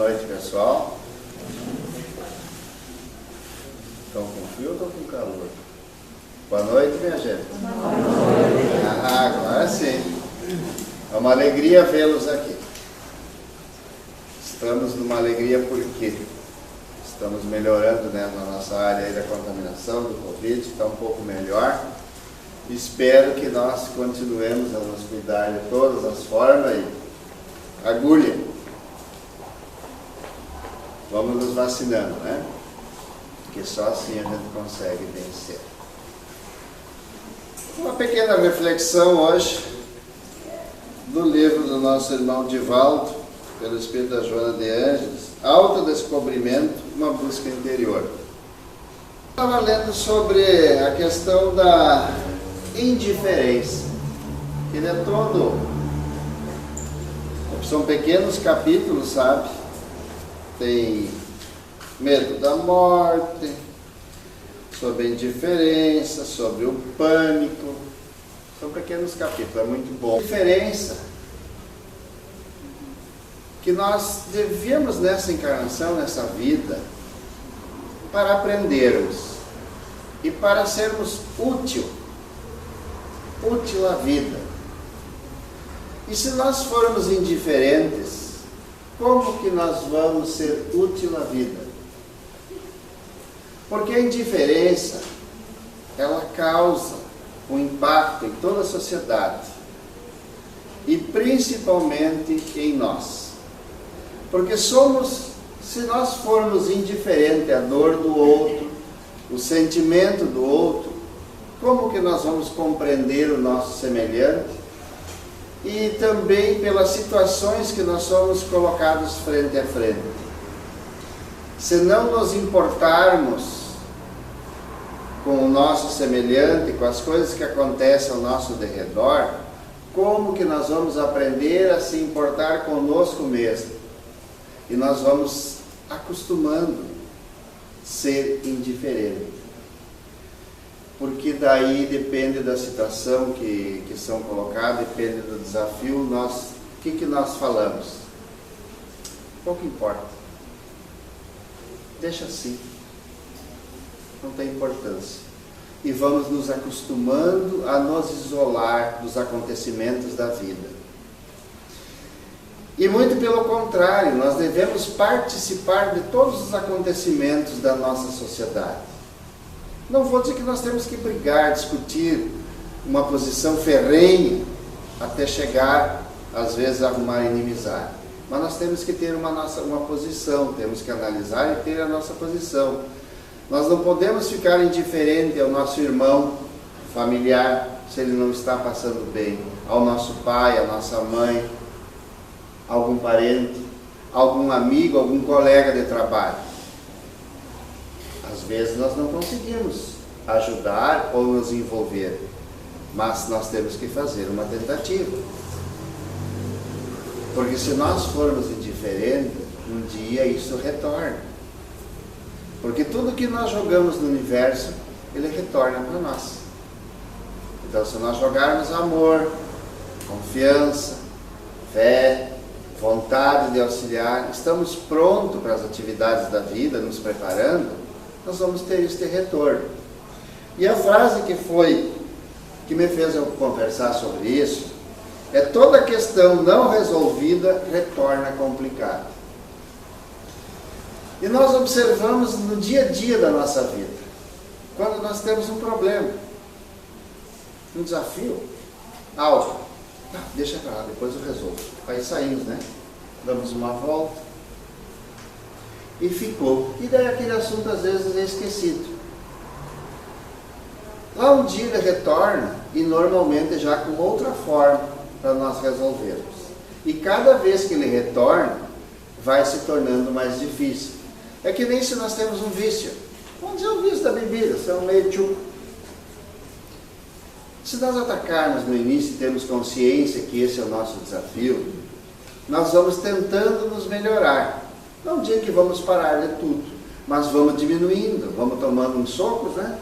noite, pessoal. Estão com frio ou estão com calor? Boa noite, minha gente. Boa noite. Agora sim. É uma alegria vê-los aqui. Estamos numa alegria porque estamos melhorando, né, na nossa área aí da contaminação, do Covid, está um pouco melhor. Espero que nós continuemos a nos cuidar de todas as formas e agulha. Vamos nos vacinando, né? Porque só assim a gente consegue vencer. Uma pequena reflexão hoje do livro do nosso irmão Divaldo, pelo Espírito da Joana de Ângeles, Autodescobrimento, uma busca interior. Estava lendo sobre a questão da indiferença. Ele é todo... São pequenos capítulos, sabe? Tem medo da morte, sobre a indiferença, sobre o pânico. São pequenos capítulos, é muito bom. A diferença que nós devíamos nessa encarnação, nessa vida, para aprendermos e para sermos útil à vida. E se nós formos indiferentes, como que nós vamos ser útil à vida? Porque a indiferença, ela causa um impacto em toda a sociedade e principalmente em nós. Porque se nós formos indiferentes à dor do outro, o sentimento do outro, como que nós vamos compreender o nosso semelhante? E também pelas situações que nós somos colocados frente a frente. Se não nos importarmos com o nosso semelhante, com as coisas que acontecem ao nosso derredor, como que nós vamos aprender a se importar conosco mesmo? E nós vamos acostumando a ser indiferente. Porque daí depende da situação que são colocadas, depende do desafio, o que nós falamos? Pouco importa. Deixa assim. Não tem importância. E vamos nos acostumando a nos isolar dos acontecimentos da vida. E muito pelo contrário, nós devemos participar de todos os acontecimentos da nossa sociedade. Não vou dizer que nós temos que brigar, discutir uma posição ferrenha até chegar, às vezes, a arrumar inimizade. Mas nós temos que ter uma posição, temos que analisar e ter a nossa posição. Nós não podemos ficar indiferente ao nosso irmão familiar, se ele não está passando bem, ao nosso pai, à nossa mãe, algum parente, algum amigo, algum colega de trabalho. Às vezes nós não conseguimos ajudar ou nos envolver, mas nós temos que fazer uma tentativa. Porque se nós formos indiferentes, um dia isso retorna. Porque tudo que nós jogamos no universo, ele retorna para nós. Então, se nós jogarmos amor, confiança, fé, vontade de auxiliar, estamos prontos para as atividades da vida, nos preparando, nós vamos ter este retorno. E a frase que me fez eu conversar sobre isso, é: toda questão não resolvida retorna complicada. E nós observamos no dia a dia da nossa vida, quando nós temos um problema, um desafio, algo, deixa pra lá, depois eu resolvo. Aí saímos, né? Damos uma volta, e ficou. E daí aquele assunto às vezes é esquecido. Lá um dia ele retorna e normalmente já com outra forma para nós resolvermos. E cada vez que ele retorna, vai se tornando mais difícil. É que nem se nós temos um vício. Vamos dizer o vício da bebida, se é um meio tchuco. Se nós atacarmos no início e temos consciência que esse é o nosso desafio, nós vamos tentando nos melhorar. Não digo que vamos parar de tudo, mas vamos diminuindo, vamos tomando uns socos, né?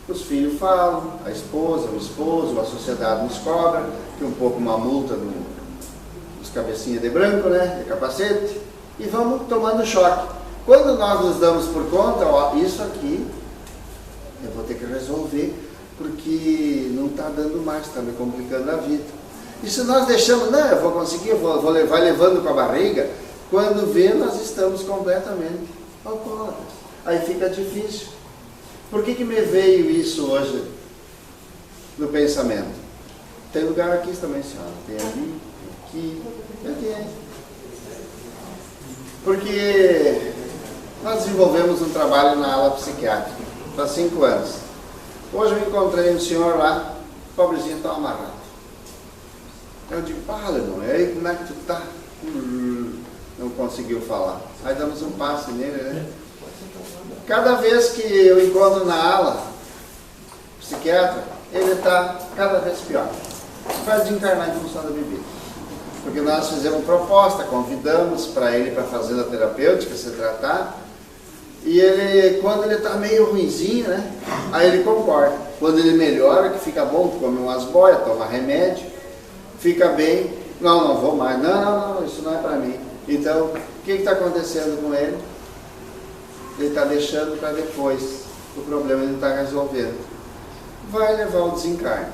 Os filhos falam, a esposa, o esposo, a sociedade nos cobra, que um pouco uma multa dos cabecinha de branco, né? De capacete. e vamos tomando choque. Quando nós nos damos por conta, ó, isso aqui eu vou ter que resolver, porque não está dando mais, está me complicando a vida. E se nós deixamos, não, eu vou conseguir, vai levando com a barriga, quando vê, nós estamos completamente alcoólatras. Aí fica difícil. Por que me veio isso hoje no pensamento? Tem lugar aqui também, senhora. Tem ali, aqui, tem. Porque nós desenvolvemos um trabalho na ala psiquiátrica, há 5 anos. Hoje eu encontrei um senhor lá, pobrezinho, está amarrado. Eu digo, irmão, e aí como é que tu tá? Não conseguiu falar. Aí damos um passe nele, né? Cada vez que eu encontro na ala psiquiatra, ele está cada vez pior. Vai desencarnar em função da bebida. Porque nós fizemos proposta, convidamos para ele para fazer a terapêutica, se tratar. E ele, quando ele está meio ruinzinho, né? Aí ele concorda. Quando ele melhora, que fica bom, come umas boias, toma remédio, fica bem. Não vou mais. Não, isso não é para mim. Então, o que está acontecendo com ele? Ele está deixando para depois. O problema ele está resolvendo. Vai levar o desencarne.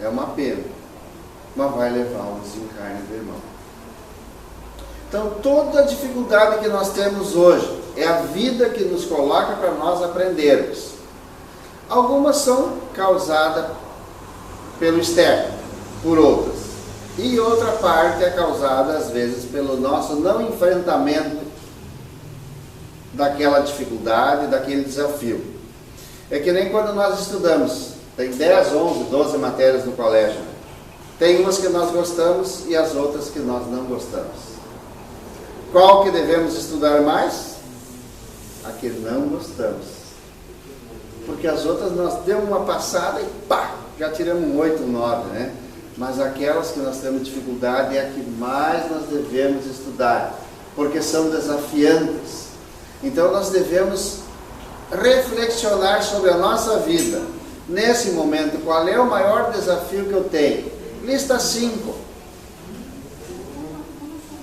É uma pena. Mas vai levar o desencarne do irmão. Então, toda a dificuldade que nós temos hoje é a vida que nos coloca para nós aprendermos. Algumas são causadas pelo externo, por outras. E outra parte é causada, às vezes, pelo nosso não enfrentamento daquela dificuldade, daquele desafio. É que nem quando nós estudamos, tem 10, 11, 12 matérias no colégio. Tem umas que nós gostamos e as outras que nós não gostamos. Qual que devemos estudar mais? A que não gostamos. Porque as outras nós demos uma passada e pá, já tiramos um 8, um 9, né? Mas aquelas que nós temos dificuldade é a que mais nós devemos estudar, porque são desafiantes. Então nós devemos reflexionar sobre a nossa vida. Nesse momento, qual é o maior desafio que eu tenho? Lista 5.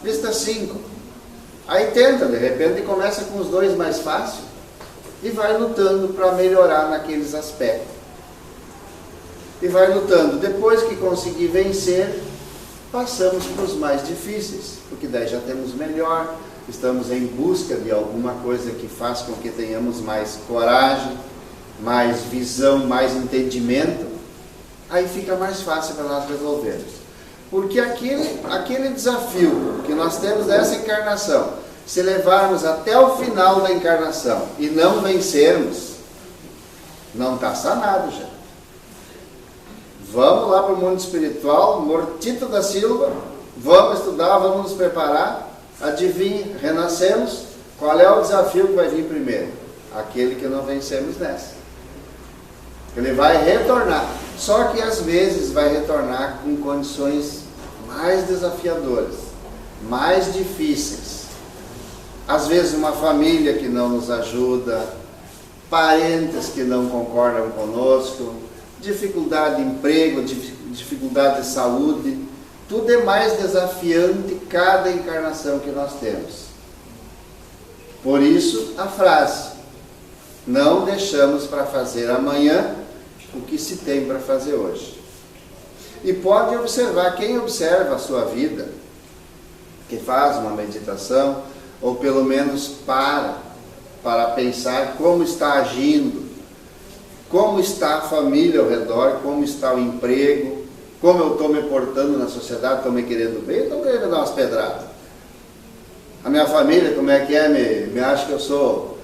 Lista 5. Aí tenta, de repente começa com os 2 mais fáceis e vai lutando para melhorar naqueles aspectos. E vai lutando. Depois que conseguir vencer, passamos para os mais difíceis, porque daí já temos melhor, estamos em busca de alguma coisa que faz com que tenhamos mais coragem, mais visão, mais entendimento. Aí fica mais fácil para nós resolvermos. Porque aquele desafio que nós temos nessa encarnação, se levarmos até o final da encarnação e não vencermos, não está sanado já. Vamos lá para o mundo espiritual, mortito da Silva, vamos estudar, vamos nos preparar. Adivinha, renascemos, qual é o desafio que vai vir primeiro? Aquele que não vencemos nessa. Ele vai retornar, só que às vezes vai retornar com condições mais desafiadoras, mais difíceis. Às vezes uma família que não nos ajuda, parentes que não concordam conosco, dificuldade de emprego, dificuldade de saúde, tudo é mais desafiante cada encarnação que nós temos. Por isso a frase, não deixamos para fazer amanhã o que se tem para fazer hoje. E pode observar, quem observa a sua vida, que faz uma meditação, ou pelo menos para pensar como está agindo, como está a família ao redor, como está o emprego, como eu estou me portando na sociedade, estou me querendo bem, estou querendo dar umas pedradas. A minha família, como é que é? Me acha que eu sou...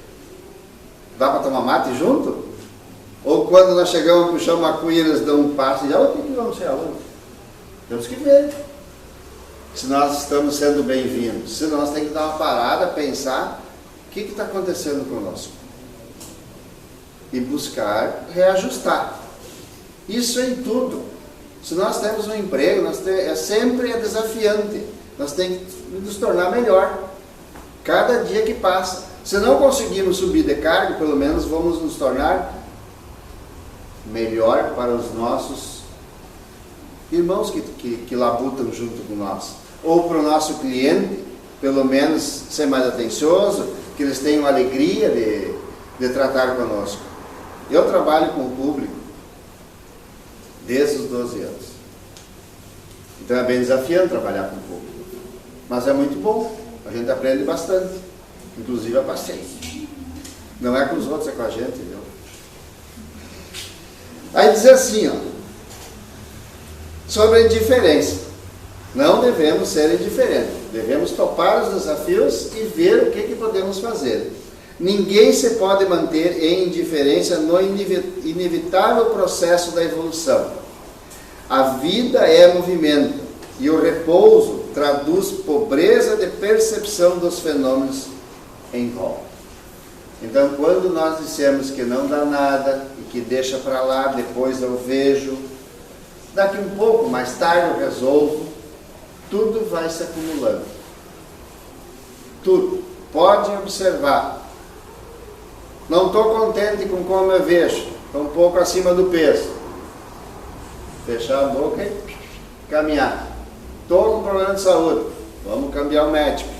Dá para tomar mate junto? Ou quando nós chegamos para o chão Macuí, eles dão um passo e já, o que vamos ser alunos? Temos que ver se nós estamos sendo bem-vindos. Se nós temos que dar uma parada, pensar o que está acontecendo conosco. E buscar reajustar. Isso em tudo. Se nós temos um emprego, sempre é desafiante. Nós temos que nos tornar melhor. Cada dia que passa. Se não conseguirmos subir de cargo, pelo menos vamos nos tornar melhor para os nossos irmãos que labutam junto com nós. Ou para o nosso cliente, pelo menos ser mais atencioso, que eles tenham alegria de tratar conosco. Eu trabalho com o público desde os 12 anos. Então é bem desafiante trabalhar com o público. Mas é muito bom, a gente aprende bastante, inclusive a paciência. Não é com os outros, é com a gente, entendeu? Aí diz assim, ó, sobre a indiferença. Não devemos ser indiferentes, devemos topar os desafios e ver o que podemos fazer. Ninguém se pode manter em indiferença no inevitável processo da evolução. A vida é movimento e o repouso traduz pobreza de percepção dos fenômenos em volta. Então, quando nós dissemos que não dá nada e que deixa para lá, depois eu vejo, daqui um pouco, mais tarde eu resolvo, tudo vai se acumulando. Tudo. Pode observar. Não estou contente com como eu vejo. Estou um pouco acima do peso. Fechar a boca e caminhar. Estou com problema de saúde. Vamos cambiar o médico.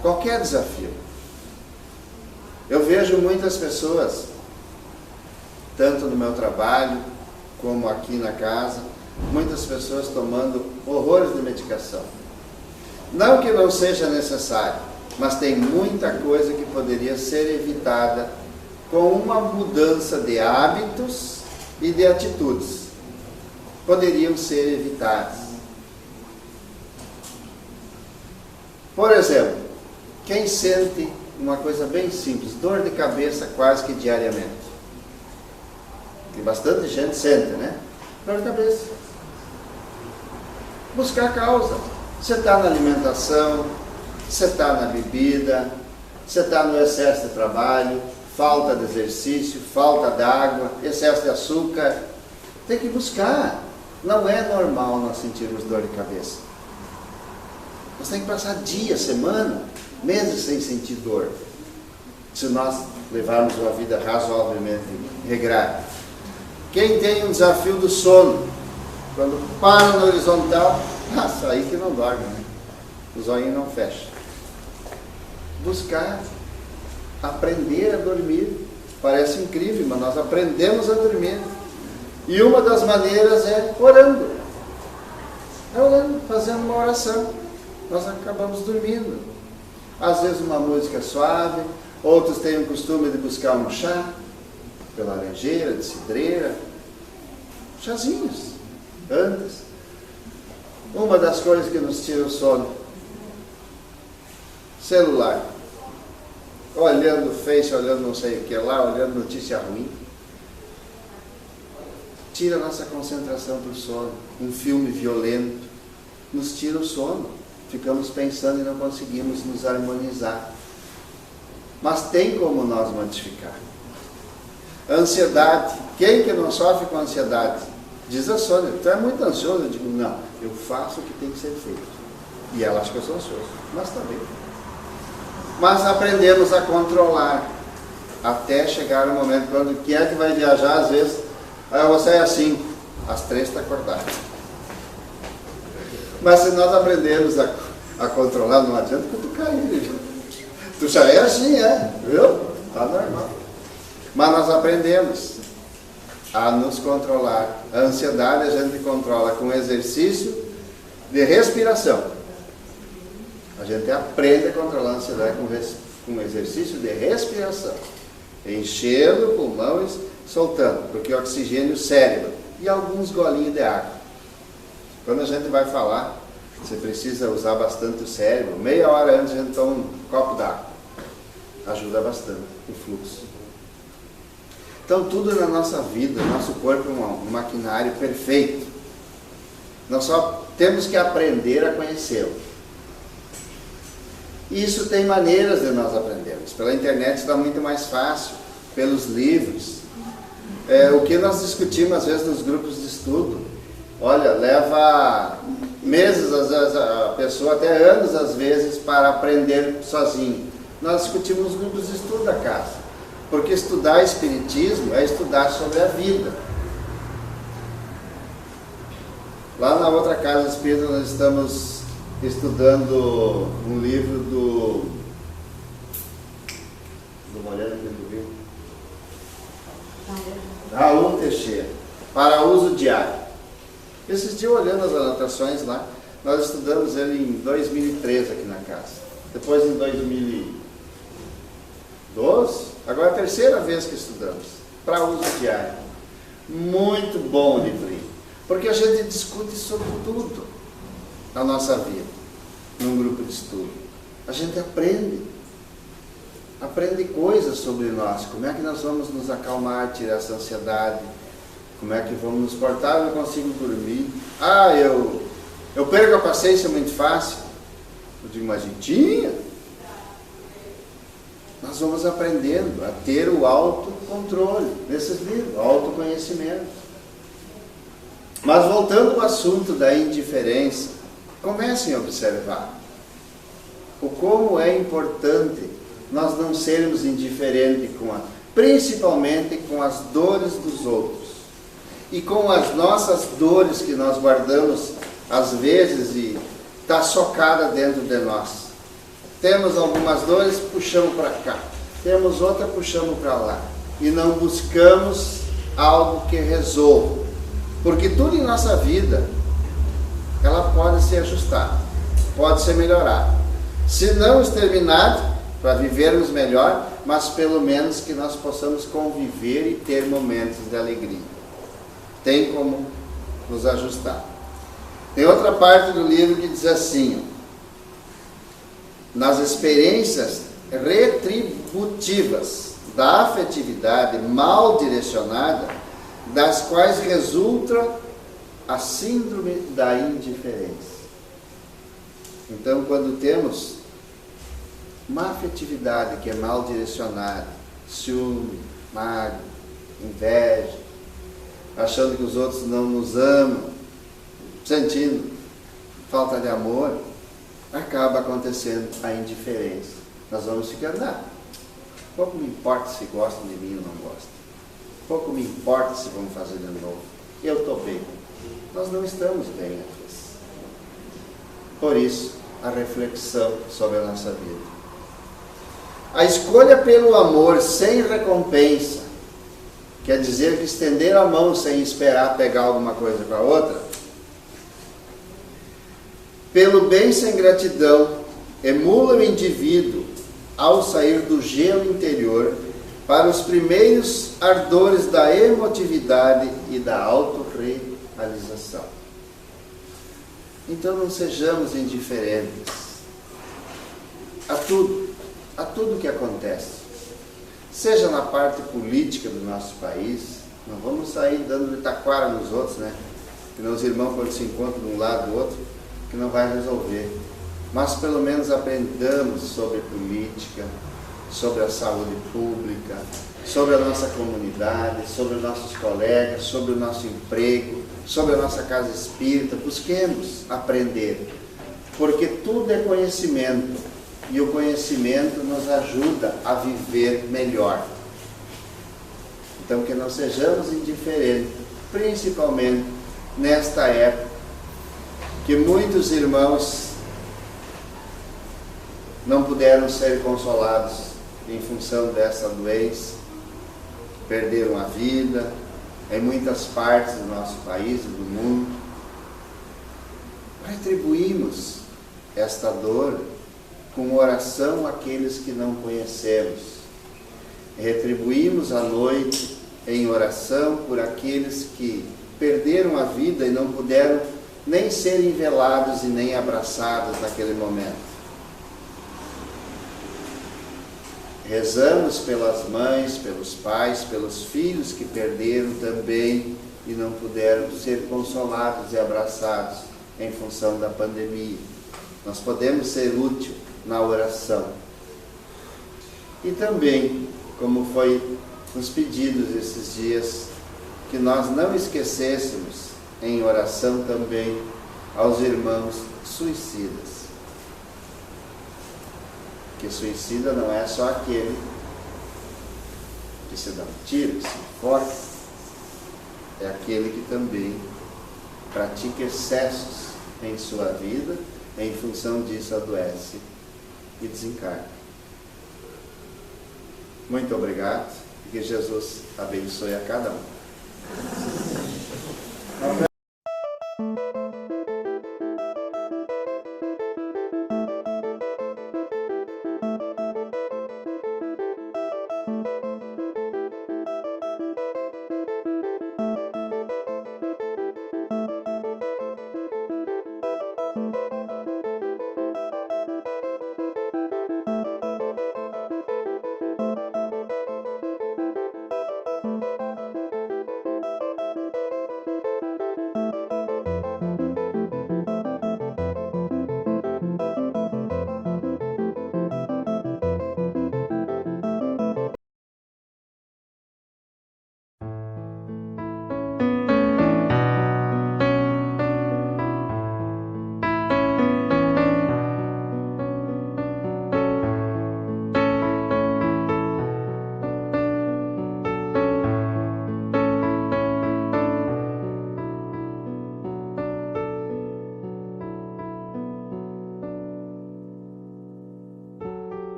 Qualquer desafio. Eu vejo muitas pessoas, tanto no meu trabalho, como aqui na casa, muitas pessoas tomando horrores de medicação. Não que não seja necessário, mas tem muita coisa que poderia ser evitada com uma mudança de hábitos e de atitudes. Poderiam ser evitadas. Por exemplo, quem sente uma coisa bem simples, dor de cabeça quase que diariamente. E bastante gente sente, né? Dor de cabeça. Buscar a causa. Você está na alimentação, você está na bebida, você está no excesso de trabalho, falta de exercício, falta de água, excesso de açúcar. Tem que buscar. Não é normal nós sentirmos dor de cabeça. Nós temos que passar dias, semana, meses sem sentir dor. Se nós levarmos uma vida razoavelmente regrada. Quem tem um desafio do sono, quando para no horizontal, nossa, aí que não dorme, né? O zoinho não fecha. Buscar, aprender a dormir. Parece incrível, mas nós aprendemos a dormir. E uma das maneiras é orando. É orando, fazendo uma oração. Nós acabamos dormindo. Às vezes uma música suave, outros têm o costume de buscar um chá, de laranjeira, de cidreira, chazinhos, antes. Uma das coisas que nos tira o sono, celular, olhando o Face, olhando não sei o que lá, olhando notícia ruim, tira a nossa concentração para o sono. Um filme violento nos tira o sono, ficamos pensando e não conseguimos nos harmonizar. Mas tem como nós modificar. A ansiedade, quem que não sofre com ansiedade? Diz a Sônia, tu é muito ansioso? Eu digo, não, eu faço o que tem que ser feito. E ela acha que eu sou ansioso, mas também. Mas aprendemos a controlar, até chegar o momento quando quem é que vai viajar, às vezes, aí eu vou sair assim, às 3 está acordado. Mas se nós aprendermos a controlar, não adianta que tu cair. Tu já é assim, viu? Está normal. Mas nós aprendemos a nos controlar. A ansiedade a gente controla com exercício de respiração. A gente aprende a controlar a ansiedade com exercício de respiração. Enchendo o pulmão e soltando, porque oxigênio o cérebro. E alguns golinhos de água. Quando a gente vai falar, você precisa usar bastante o cérebro. Meia hora antes a gente toma um copo d'água. Ajuda bastante o fluxo. Então tudo na nossa vida, nosso corpo é um maquinário perfeito. Nós só temos que aprender a conhecê-lo. E isso tem maneiras de nós aprendermos. Pela internet está muito mais fácil, pelos livros. O que nós discutimos às vezes nos grupos de estudo, olha, leva meses, às vezes, a pessoa até anos às vezes para aprender sozinho. Nós discutimos nos grupos de estudo da casa, porque estudar espiritismo é estudar sobre a vida. Lá na outra casa espírita nós estamos estudando um livro do Moreno do Rio, Raul Teixeira, para uso diário. Esses dias, olhando as anotações lá, nós estudamos ele em 2013 aqui na casa. Depois em 2012, agora é a terceira vez que estudamos, para uso diário. Muito bom o livrinho, porque a gente discute sobre tudo na nossa vida, num grupo de estudo. A gente aprende coisas sobre nós, como é que nós vamos nos acalmar, tirar essa ansiedade, como é que vamos nos portar, eu não consigo dormir. Eu perco a paciência muito fácil. Eu digo, mas tinha. Nós vamos aprendendo a ter o autocontrole nesses livros, o autoconhecimento. Mas voltando ao assunto da indiferença, comecem a observar o como é importante nós não sermos indiferentes principalmente com as dores dos outros e com as nossas dores que nós guardamos às vezes e está socada dentro de nós. Temos algumas dores, puxamos para cá, temos outra, puxamos para lá e não buscamos algo que resolva, porque tudo em nossa vida ela pode ser ajustada, pode ser melhorada, se não exterminada para vivermos melhor, mas pelo menos que nós possamos conviver e ter momentos de alegria. Tem como nos ajustar. Tem outra parte do livro que diz assim: nas experiências retributivas da afetividade mal direcionada, das quais resulta a síndrome da indiferença. Então, quando temos uma afetividade que é mal direcionada, ciúme, mágoa, inveja, achando que os outros não nos amam, sentindo falta de amor, acaba acontecendo a indiferença. Nós vamos ficando, pouco me importa se gostam de mim ou não gostam, pouco me importa se vão fazer de novo, eu estou bem. Nós não estamos bem às vezes. Por isso, a reflexão sobre a nossa vida. A escolha pelo amor sem recompensa, quer dizer que estender a mão sem esperar pegar alguma coisa com a outra, pelo bem sem gratidão, emula o indivíduo ao sair do gelo interior para os primeiros ardores da emotividade e da autorrealização. Então não sejamos indiferentes a tudo que acontece, seja na parte política do nosso país. Não vamos sair dando de taquara nos outros, né? Que os irmãos, quando se encontram de um lado do outro, que não vai resolver. Mas pelo menos aprendamos sobre política, sobre a saúde pública, sobre a nossa comunidade, sobre os nossos colegas, sobre o nosso emprego, sobre a nossa casa espírita. Busquemos aprender, porque tudo é conhecimento. E o conhecimento nos ajuda a viver melhor. Então, que não sejamos indiferentes, principalmente nesta época, que muitos irmãos não puderam ser consolados em função dessa doença, perderam a vida em muitas partes do nosso país e do mundo. Retribuímos esta dor com oração àqueles que não conhecemos. Retribuímos a noite em oração por aqueles que perderam a vida e não puderam nem serem velados e nem abraçados naquele momento. Rezamos pelas mães, pelos pais, pelos filhos que perderam também e não puderam ser consolados e abraçados em função da pandemia. Nós podemos ser úteis na oração. E também, como foi nos pedidos esses dias, que nós não esquecêssemos em oração também aos irmãos suicidas. Que suicida não é só aquele que se dá um tiro, que se enforca, é aquele que também pratica excessos em sua vida em função disso adoece e desencarna. Muito obrigado e que Jesus abençoe a cada um.